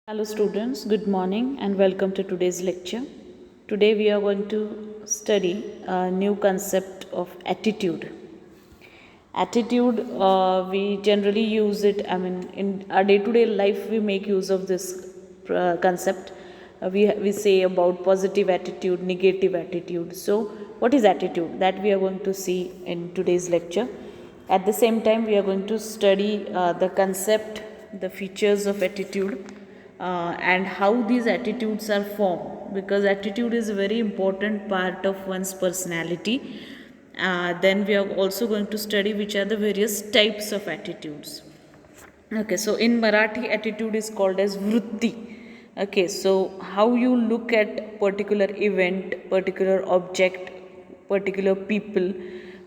Hello students, good morning and welcome to today's lecture. Today we are going to study a new concept of attitude. Attitude, we generally use it, in our day-to-day life we make use of this concept. We say about positive attitude, negative attitude. So what is attitude? That we are going to see in today's lecture. At the same time we are going to study the concept, the features of attitude, and how these attitudes are formed, because attitude is a very important part of one's personality. Then we are also going to study which are the various types of attitudes. Okay, so in Marathi, attitude is called as vritti. Okay, so how you look at particular event, particular object, particular people,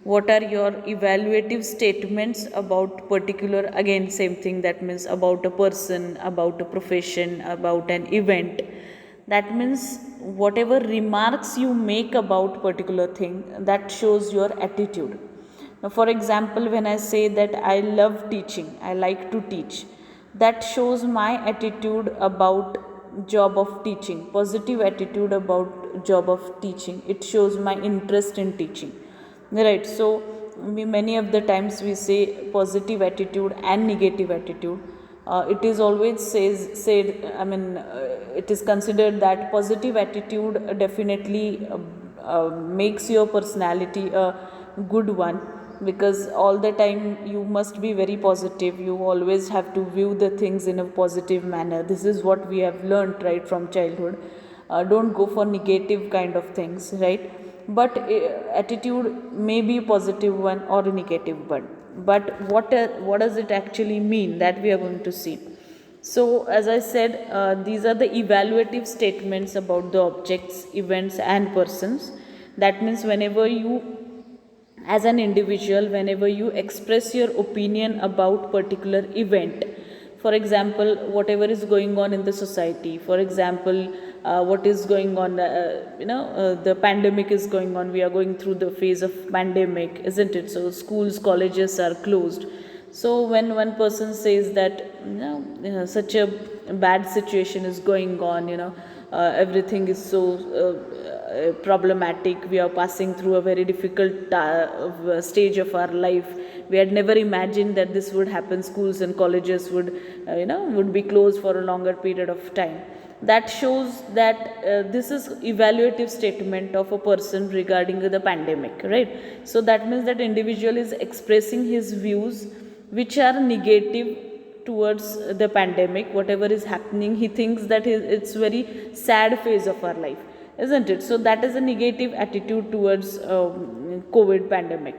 what are your evaluative statements about particular, again same thing, that means about a person, about a profession, about an event. That means whatever remarks you make about particular thing, that shows your attitude. Now, for example, when I say that I love teaching, I like to teach, that shows my attitude about job of teaching, positive attitude about job of teaching. It shows my interest in teaching, right? So many of the times we say positive attitude and negative attitude. It is always said, it is considered that positive attitude definitely makes your personality a good one, because all the time you must be very positive. You always have to view the things in a positive manner. This is what we have learned right from childhood. Don't go for negative kind of things, right? But attitude may be positive one or a negative one. But what does it actually mean, that we are going to see. So as I said, these are the evaluative statements about the objects, events and persons. That means whenever you, as an individual, whenever you express your opinion about particular event, for example, whatever is going on in the society, for example, what is going on, the pandemic is going on, we are going through the phase of pandemic, isn't it? So schools, colleges are closed. So when one person says that, such a bad situation is going on, everything is so problematic, we are passing through a very difficult stage of our life, we had never imagined that this would happen, schools and colleges would would be closed for a longer period of time. That shows that this is evaluative statement of a person regarding the pandemic, right? So that means that individual is expressing his views which are negative towards the pandemic, whatever is happening. He thinks that it's very sad phase of our life, isn't it? So that is a negative attitude towards COVID pandemic.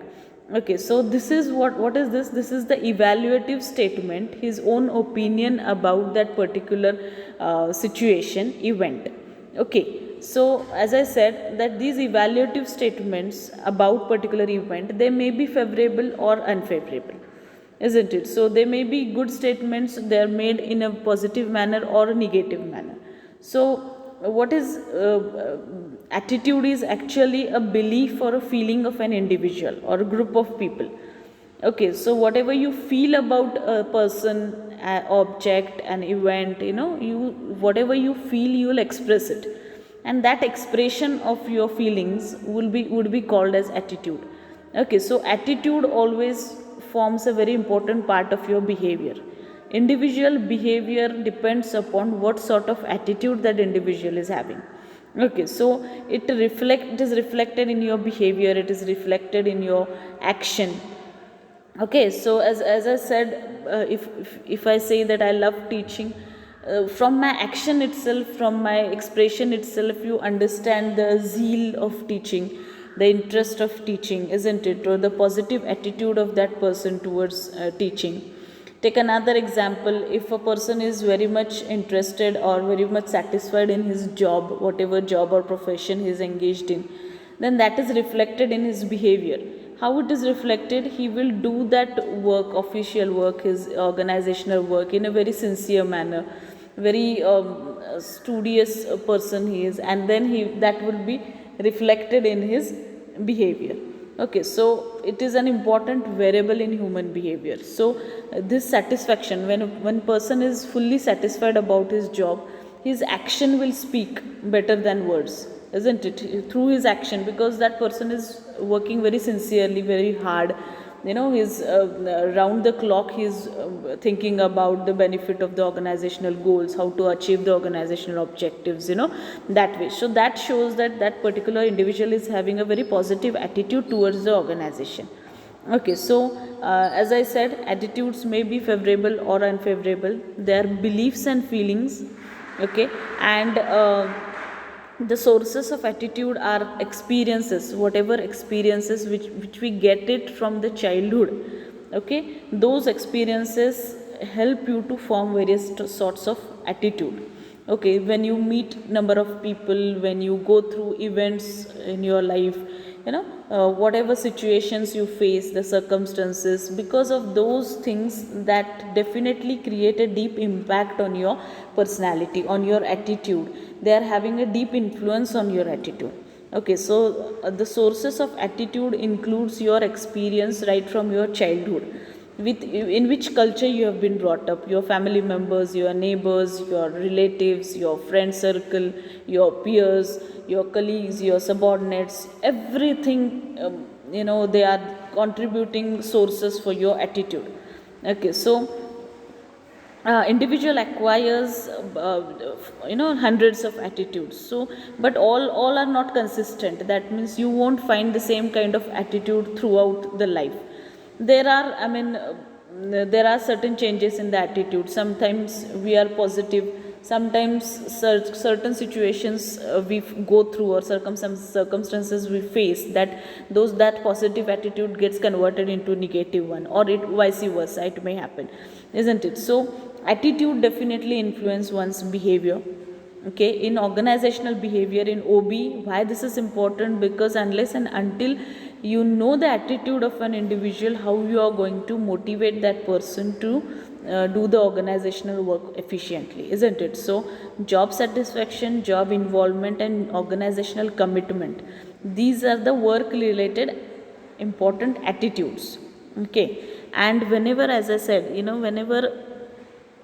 Okay, so this is what is this? This is the evaluative statement, his own opinion about that particular situation, event. Okay, so as I said, that these evaluative statements about particular event, they may be favorable or unfavorable, isn't it? So they may be good statements, they are made in a positive manner or a negative manner. So what is attitude is actually a belief or a feeling of an individual or a group of people. Okay, so whatever you feel about a person, object, an event, you, whatever you feel, you will express it, and that expression of your feelings would be called as attitude. Okay, so attitude always forms a very important part of your behavior. Individual behavior depends upon what sort of attitude that individual is having. Okay, so it is reflected in your behavior, it is reflected in your action. Okay, so as I said, if I say that I love teaching, from my action itself, from my expression itself, you understand the zeal of teaching, the interest of teaching, isn't it? Or the positive attitude of that person towards teaching. Take another example. If a person is very much interested or very much satisfied in his job, whatever job or profession he is engaged in, then that is reflected in his behavior. How it is reflected? He will do that work, official work, his organizational work, in a very sincere manner, very studious person he is, and then that will be reflected in his behavior. Okay, so it is an important variable in human behavior. So this satisfaction, when one person is fully satisfied about his job, his action will speak better than words, isn't it? Through his action, because that person is working very sincerely, very hard. He's round the clock. He's thinking about the benefit of the organizational goals, how to achieve the organizational objectives. That way. So that shows that that particular individual is having a very positive attitude towards the organization. Okay, so as I said, attitudes may be favorable or unfavorable. They are beliefs and feelings. Okay, and the sources of attitude are experiences, whatever experiences which we get it from the childhood. Okay, those experiences help you to form various sorts of attitude. Okay, when you meet number of people, when you go through events in your life, whatever situations you face, the circumstances, because of those things, that definitely create a deep impact on your personality, on your attitude. They are having a deep influence on your attitude. Okay, so the sources of attitude includes your experience right from your childhood, with in which culture you have been brought up, your family members, your neighbors, your relatives, your friend circle, your peers, your colleagues, your subordinates, everything. They are contributing sources for your attitude. Okay, so individual acquires hundreds of attitudes, so but all are not consistent. That means you won't find the same kind of attitude throughout the life. There are, there are certain changes in the attitude. Sometimes we are positive, sometimes certain situations we go through, or circumstances we face, that positive attitude gets converted into negative one, or it vice versa, it may happen, isn't it? So attitude definitely influence one's behavior. Okay, in organizational behavior, in OB, why this is important? Because unless and until you know the attitude of an individual, how you are going to motivate that person to do the organizational work efficiently, isn't it? So job satisfaction, job involvement, and organizational commitment, these are the work related important attitudes. Okay, and whenever, as I said, whenever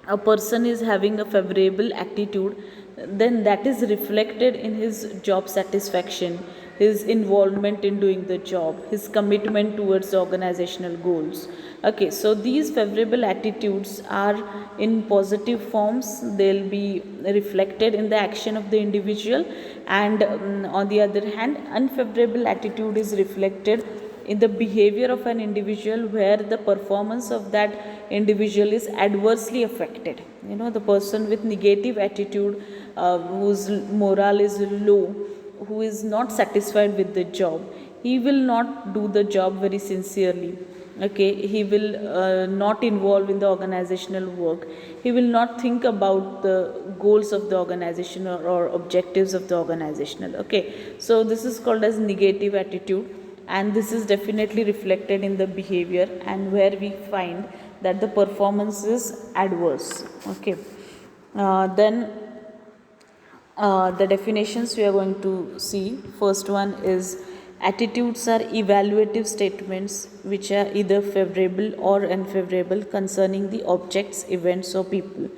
a person is having a favorable attitude, then that is reflected in his job satisfaction, his involvement in doing the job, his commitment towards the organizational goals. Okay, so these favorable attitudes are in positive forms, they'll be reflected in the action of the individual. And on the other hand, unfavorable attitude is reflected in the behavior of an individual, where the performance of that individual is adversely affected. The person with negative attitude, whose morale is low, who is not satisfied with the job, he will not do the job very sincerely. Okay, he will not involve in the organizational work, he will not think about the goals of the organization, or objectives of the organizational. Okay, so this is called as negative attitude, and this is definitely reflected in the behavior, and where we find that the performance is adverse. Okay, then the definitions we are going to see. First one is, attitudes are evaluative statements which are either favorable or unfavorable concerning the objects, events, or people.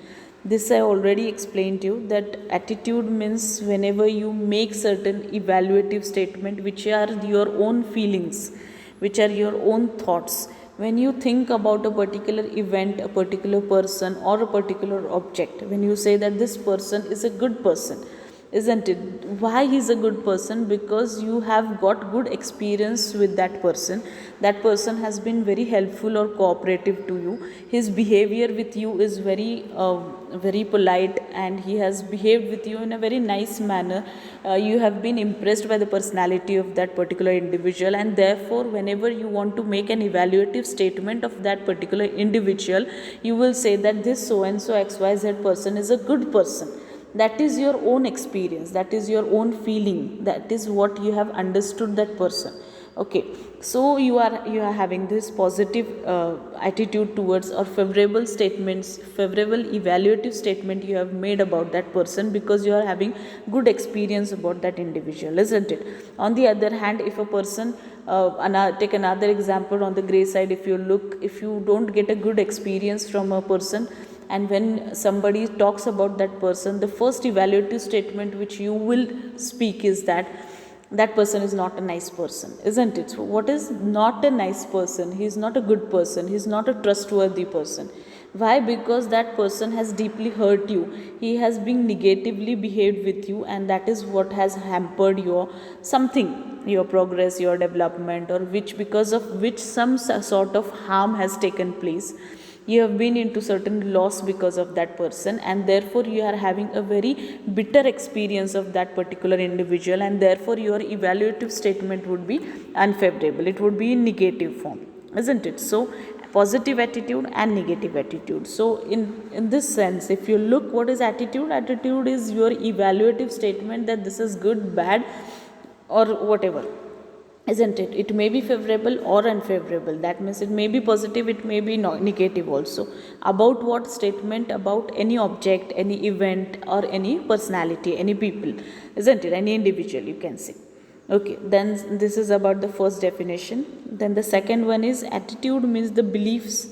This I already explained to you, that attitude means whenever you make certain evaluative statement which are your own feelings, which are your own thoughts. When you think about a particular event, a particular person, or a particular object, when you say that this person is a good person, isn't it? Why he's a good person? Because you have got good experience with that person. That person has been very helpful or cooperative to you. His behavior with you is very polite, and he has behaved with you in a very nice manner. You have been impressed by the personality of that particular individual, and therefore whenever you want to make an evaluative statement of that particular individual, you will say that this so and so XYZ person is a good person. That is your own experience, that is your own feeling, that is what you have understood that person. Okay, so you are having this positive attitude towards, or favorable statements, favorable evaluative statement you have made about that person, because you are having good experience about that individual, isn't it? On the other hand, if a person Take another example on the gray side. If you don't get a good experience from a person, and when somebody talks about that person, the first evaluative statement which you will speak is that that person is not a nice person, isn't it? So what is not a nice person? He is not a good person, he is not a trustworthy person. Why? Because that person has deeply hurt you, he has been negatively behaved with you, and that is what has hampered your something, your progress, your development, or which, because of which some sort of harm has taken place. You have been into certain loss because of that person, and therefore you are having a very bitter experience of that particular individual, and therefore your evaluative statement would be unfavorable, it would be in negative form, isn't it? So positive attitude and negative attitude. So in this sense, if you look, what is attitude? Attitude is your evaluative statement that this is good, bad, or whatever, isn't it? It may be favorable or unfavorable. That means it may be positive, it may be negative also. About what statement? About any object, any event, or any personality, any people, isn't it? Any individual, you can say. Okay, then this is about the first definition. Then the second one is attitude means the beliefs,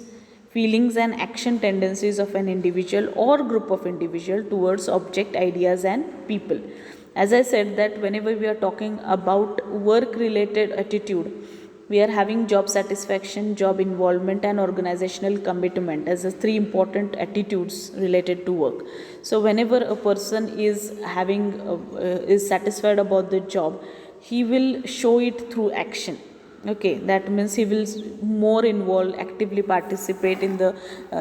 feelings, and action tendencies of an individual or group of individual towards object, ideas, and people. As I said, that whenever we are talking about work related attitude, we are having job satisfaction, job involvement, and organizational commitment as the three important attitudes related to work. So whenever a person is having is satisfied about the job, he will show it through action. Okay, that means he will more involve, actively participate in the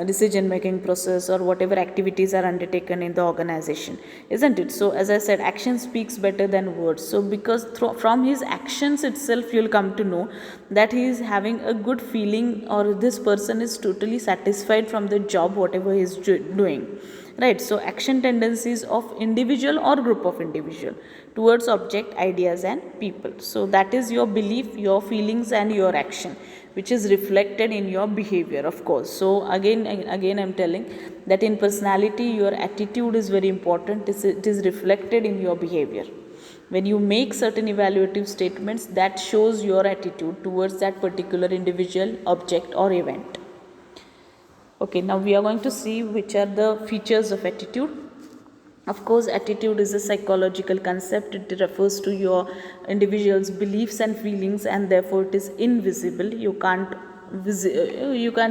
decision making process, or whatever activities are undertaken in the organization, isn't it? So as I said, action speaks better than words. So because from his actions itself, you'll come to know that he is having a good feeling, or this person is totally satisfied from the job whatever he is doing, right? So action tendencies of individual or group of individual towards object, ideas, and people. So that is your belief, your feelings, and your action, which is reflected in your behavior, of course. So again I'm telling that in personality, your attitude is very important. It is reflected in your behavior. When you make certain evaluative statements, that shows your attitude towards that particular individual, object, or event. Okay, now we are going to see which are the features of attitude. Of course, attitude is a psychological concept. It refers to your individual's beliefs and feelings, and therefore it is invisible. You can't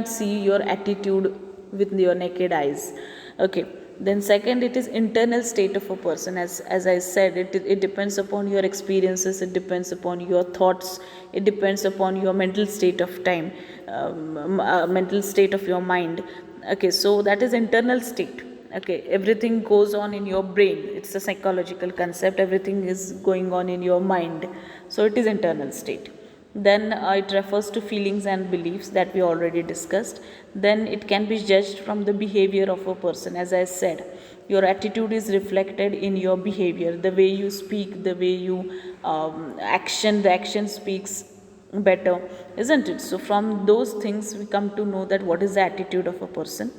see your attitude with your naked eyes. Okay. Then second, it is internal state of a person. As I said, it depends upon your experiences, it depends upon your thoughts, it depends upon your mental state of time, mental state of your mind. Okay, so that is internal state. Okay, everything goes on in your brain. It's a psychological concept. Everything is going on in your mind. So it is internal state. Then it refers to feelings and beliefs that we already discussed. Then it can be judged from the behavior of a person. As I said, your attitude is reflected in your behavior, the way you speak, the way you the action speaks better, isn't it? So from those things we come to know that what is the attitude of a person.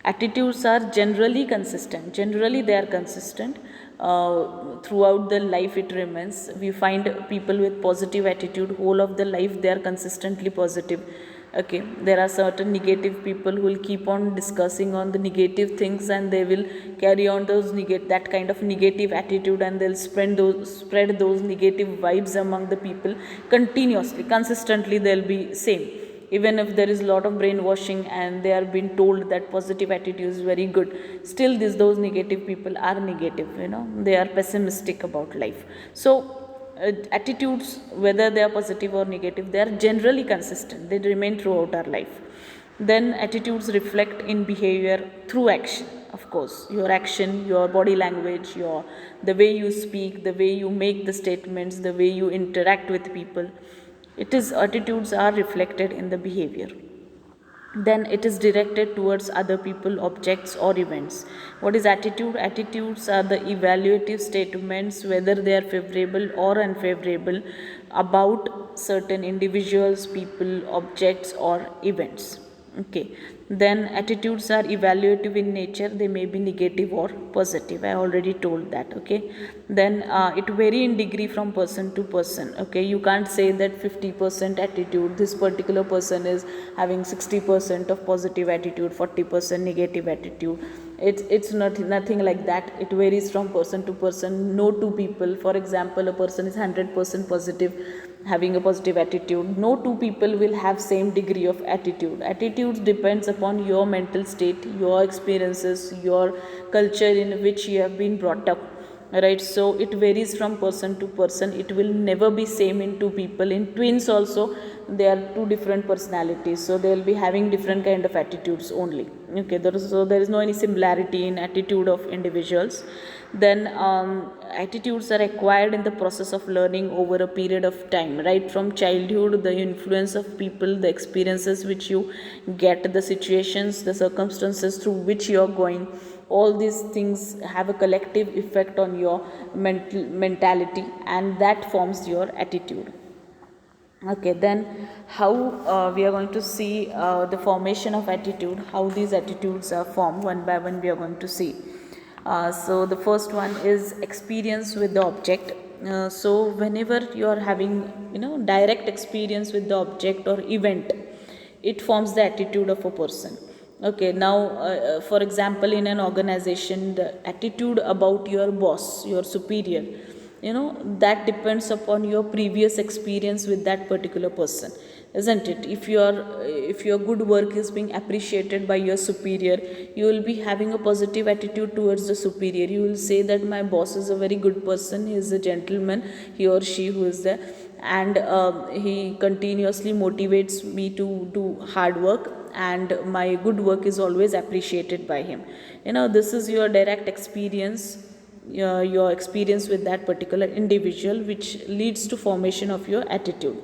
Attitudes are generally consistent. Generally, they are consistent throughout the life. It remains. We find people with positive attitude whole of the life. They are consistently positive. Okay, there are certain negative people who will keep on discussing on the negative things, and they will carry on that kind of negative attitude, and they'll spread those negative vibes among the people continuously, consistently. They'll be same, even if there is a lot of brainwashing and they are being told that positive attitude is very good, still those negative people are negative, they are pessimistic about life. So attitudes, whether they are positive or negative, they are generally consistent, they remain throughout our life. Then attitudes reflect in behavior through action. Of course, your action, your body language, the way you speak, the way you make the statements, the way you interact with people, attitudes are reflected in the behavior. Then it is directed towards other people, objects, or events. What is attitude? Attitudes are the evaluative statements, whether they are favorable or unfavorable, about certain individuals, people, objects, or events. Okay. Then attitudes are evaluative in nature, they may be negative or positive, I already told that. Okay, then it vary in degree from person to person. Okay, you can't say that 50% attitude, this particular person is having 60% of positive attitude, 40% negative attitude. It's not nothing like that. It varies from person to person. No two people, for example, a person is 100% positive, having a positive attitude, no two people will have same degree of attitude. Attitudes depends upon your mental state, your experiences, your culture in which you have been brought up, right? So it varies from person to person. It will never be same in two people. In twins also, they are two different personalities, so they will be having different kind of attitudes only. Okay, so there is no any similarity in attitude of individuals. Then attitudes are acquired in the process of learning over a period of time, right from childhood. The influence of people, the experiences which you get, the situations, the circumstances through which you are going, all these things have a collective effect on your mentality, and that forms your attitude. Okay, then how we are going to see the formation of attitude, how these attitudes are formed. One by one we are going to see. So the first one is experience with the object. So whenever you are having, direct experience with the object or event, it forms the attitude of a person. Okay, now for example, in an organization, the attitude about your boss, your superior, that depends upon your previous experience with that particular person, isn't it? If your good work is being appreciated by your superior, you will be having a positive attitude towards the superior. You will say that my boss is a very good person, he is a gentleman, he or she who is there, and he continuously motivates me to do hard work, and my good work is always appreciated by him. This is your direct experience, your experience with that particular individual, which leads to formation of your attitude.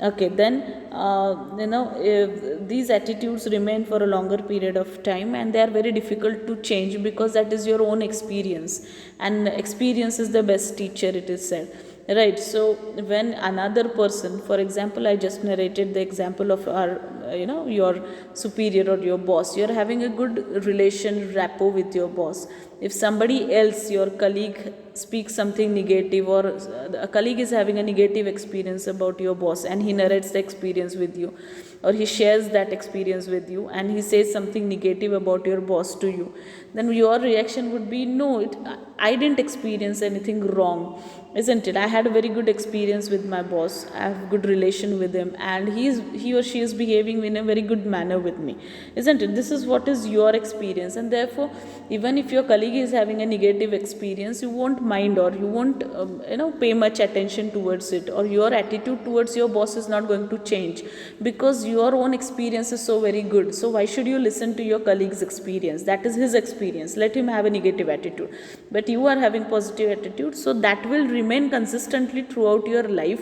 Okay, then if these attitudes remain for a longer period of time, and they are very difficult to change, because that is your own experience, and experience is the best teacher, it is said, right? So when another person, for example, I just narrated the example of our your superior or your boss, you are having a good relation, rapport with your boss. If somebody else, your colleague, speaks something negative, or a colleague is having a negative experience about your boss, and he narrates the experience with you, or he shares that experience with you, and he says something negative about your boss to you, then your reaction would be, no, I didn't experience anything wrong, isn't it? I had a very good experience with my boss, I have good relation with him, and he or she is behaving in a very good manner with me, isn't it? This is what is your experience. And therefore, even if your colleague is having a negative experience, you won't mind, or you won't pay much attention towards it, or your attitude towards your boss is not going to change, because your own experience is so very good. So why should you listen to your colleague's experience? That is his experience, let him have a negative attitude, but you are having positive attitude, so that will remain consistently throughout your life.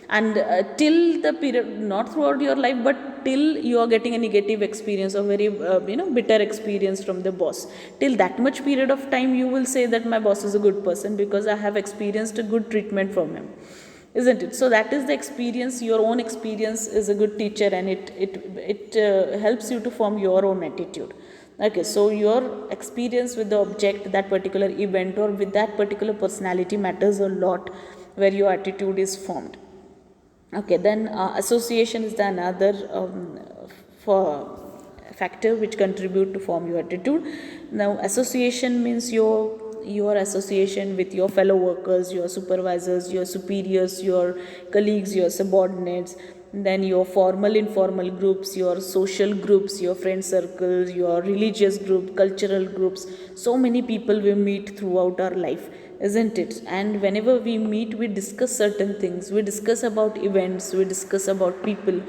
And till the period, not throughout your life, but till you are getting a negative experience, or very bitter experience from the boss, till that much period of time you will say that my boss is a good person, because I have experienced a good treatment from him, isn't it? So that is the experience. Your own experience is a good teacher, and it helps you to form your own attitude. Okay, so your experience with the object, that particular event, or with that particular personality matters a lot, where your attitude is formed. Okay, then association is the another for factor which contribute to form your attitude. Now association means your association with your fellow workers, your supervisors, your superiors, your colleagues, your subordinates, then your formal informal groups, your social groups, your friend circles, your religious group, cultural groups. So many people we meet throughout our life, isn't it? And whenever we meet, we discuss certain things, we discuss about events, we discuss about people,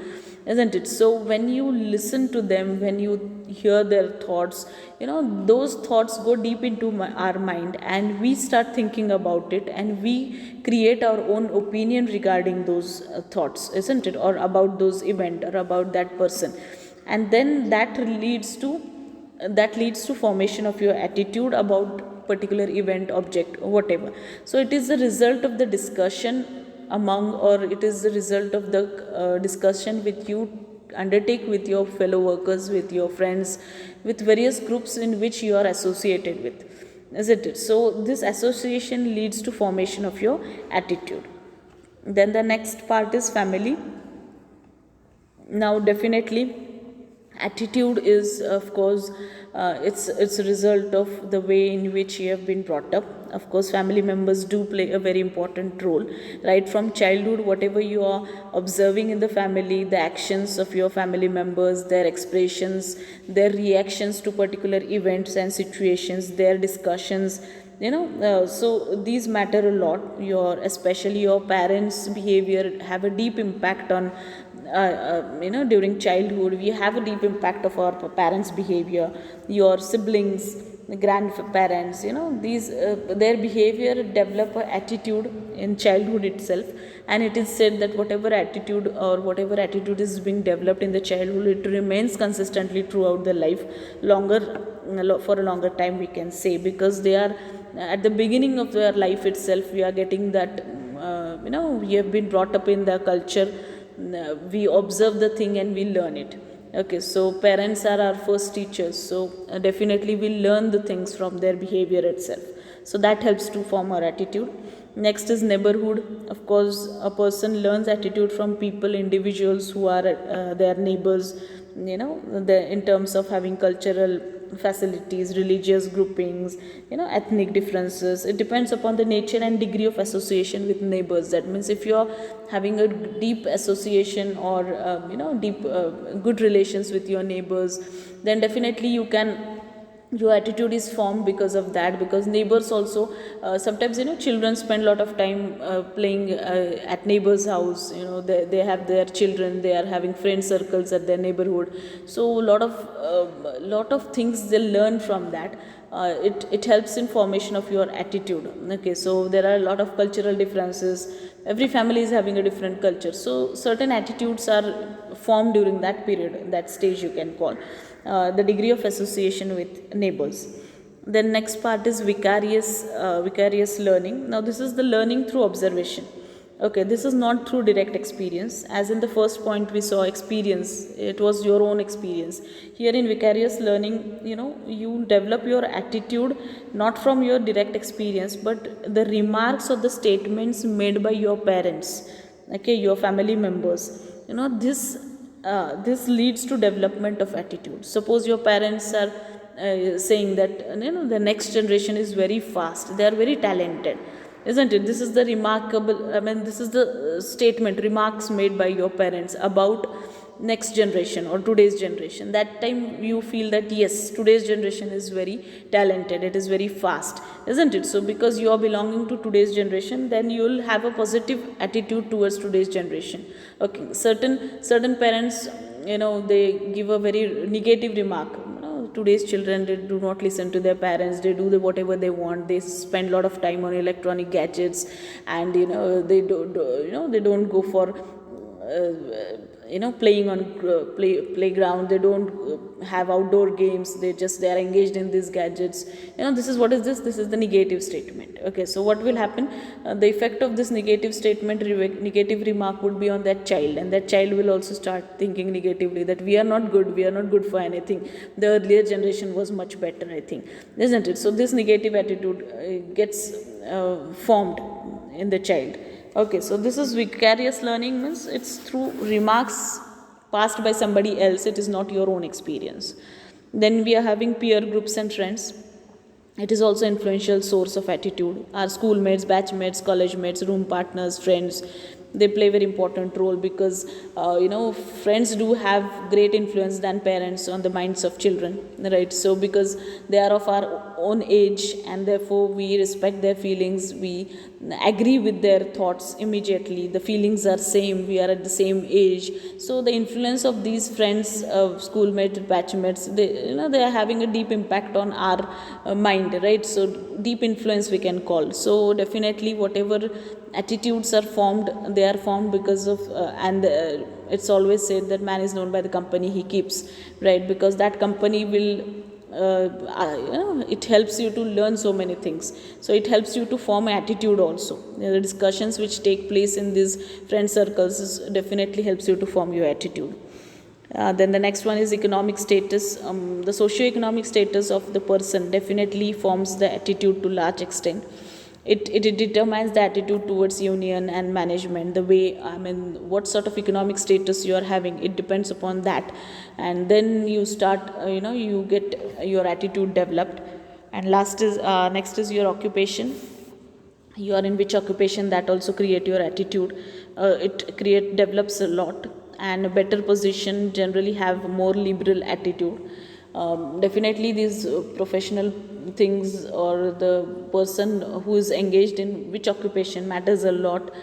isn't it? So when you listen to them, when you hear their thoughts, those thoughts go deep into our mind, and we start thinking about it, and we create our own opinion regarding those thoughts, isn't it? Or about those event, or about that person. And then that leads to formation of your attitude about particular event, object, whatever. So it is the result of the discussion among, or it is the result of the discussion with you undertake with your fellow workers, with your friends, with various groups in which you are associated with, isn't it? So this association leads to formation of your attitude. Then the next part is family. Now definitely attitude is, of course, it's a result of the way in which you have been brought up. Of course, family members do play a very important role right from childhood. Whatever you are observing in the family, the actions of your family members, their expressions, their reactions to particular events and situations, their discussions, so these matter a lot. Especially your parents behavior have a deep impact on, during childhood we have a deep impact of our parents behavior. Your siblings, grandparents, these their behavior develop a attitude in childhood itself. And it is said that whatever attitude is being developed in the childhood, it remains consistently throughout the life, longer for a longer time, we can say, because they are at the beginning of their life itself. We are getting that, we have been brought up in the culture. We observe the thing and we learn it. Okay, so parents are our first teachers, so definitely we learn the things from their behavior itself. So that helps to form our attitude. Next is neighborhood. Of course, a person learns attitude from people, individuals who are their neighbors, in terms of having cultural facilities, religious groupings, ethnic differences. It depends upon the nature and degree of association with neighbors. That means if you are having a deep association or deep good relations with your neighbors, then definitely your attitude is formed because of that. Because neighbors also, sometimes children spend a lot of time playing at neighbors house. They have their children, they are having friend circles at their neighborhood. So lot of things they learn from that. It helps in formation of your attitude. Okay, so there are a lot of cultural differences. Every family is having a different culture, so certain attitudes are formed during that period, that stage, you can call the degree of association with neighbors. Then next part is vicarious learning. Now this is the learning through observation. Okay, this is not through direct experience. As in the first point we saw experience, it was your own experience. Here in vicarious learning, you develop your attitude not from your direct experience, but the remarks or the statements made by your parents, okay, your family members. This leads to development of attitude. Suppose your parents are saying that the next generation is very fast, they are very talented, isn't it? This is the this is the statement, remarks made by your parents about next generation or today's generation. That time you feel that yes, today's generation is very talented, it is very fast, isn't it? So because you are belonging to today's generation, then you will have a positive attitude towards today's generation. Okay, certain parents, they give a very negative remark. Today's children, they do not listen to their parents, they do whatever they want, they spend a lot of time on electronic gadgets, and they don't go for playing on playground, they don't have outdoor games, they are engaged in these gadgets. This is this is the negative statement. Okay, so what will happen, the effect of this negative statement, negative remark would be on that child, and that child will also start thinking negatively that we are not good for anything, the earlier generation was much better, I think, isn't it? So this negative attitude gets formed in the child. Okay, so this is vicarious learning, means it's through remarks passed by somebody else, it is not your own experience. Then we are having peer groups and friends. It is also influential source of attitude. Our schoolmates, batchmates, college mates, room partners, friends, they play very important role, because friends do have great influence than parents on the minds of children, right? So because they are of our own age, and therefore we respect their feelings, we agree with their thoughts immediately, the feelings are same, we are at the same age. So the influence of these friends, schoolmates, batchmates, they are having a deep impact on our mind, right? So deep influence we can call. So definitely whatever attitudes are formed, they are formed because of it's always said that man is known by the company he keeps, right? Because that company will it helps you to learn so many things. So it helps you to form an attitude also. The discussions which take place in these friend circles definitely helps you to form your attitude. Then the next one is economic status. The socio-economic status of the person definitely forms the attitude to large extent. It determines the attitude towards union and management. The way, I mean, what sort of economic status you are having, it depends upon that. And then you start, you get your attitude developed. And next is your occupation. You are in which occupation, that also create your attitude. It develops a lot. And a better position generally have more liberal attitude. Definitely these professional things, or the person who is engaged in which occupation matters a lot.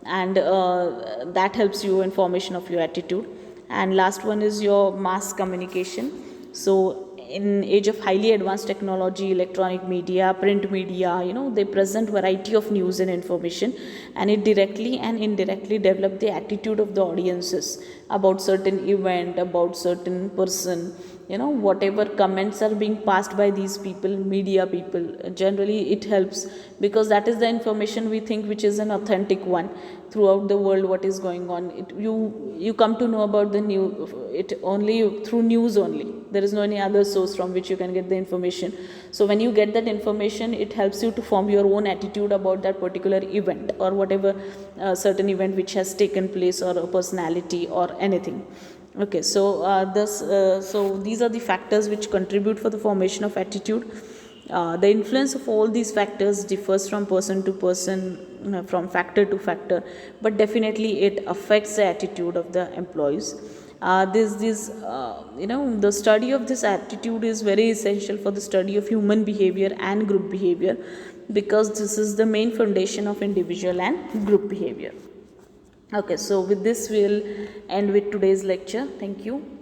And that helps you in formation of your attitude. And last one is your mass communication. So in age of highly advanced technology, electronic media, print media, they present variety of news and information, and it directly and indirectly develop the attitude of the audiences about certain event, about certain person. Whatever comments are being passed by these people, media people, generally it helps, because that is the information we think which is an authentic one throughout the world. What is going on, you come to know about the news, it only through news only. There is no any other source from which you can get the information. So when you get that information, it helps you to form your own attitude about that particular event, or whatever certain event which has taken place, or a personality or anything. Okay, so these are the factors which contribute for the formation of attitude. The influence of all these factors differs from person to person, from factor to factor, but definitely it affects the attitude of the employees. The study of this attitude is very essential for the study of human behavior and group behavior, because this is the main foundation of individual and group behavior. Okay, so with this we'll end with today's lecture. Thank you.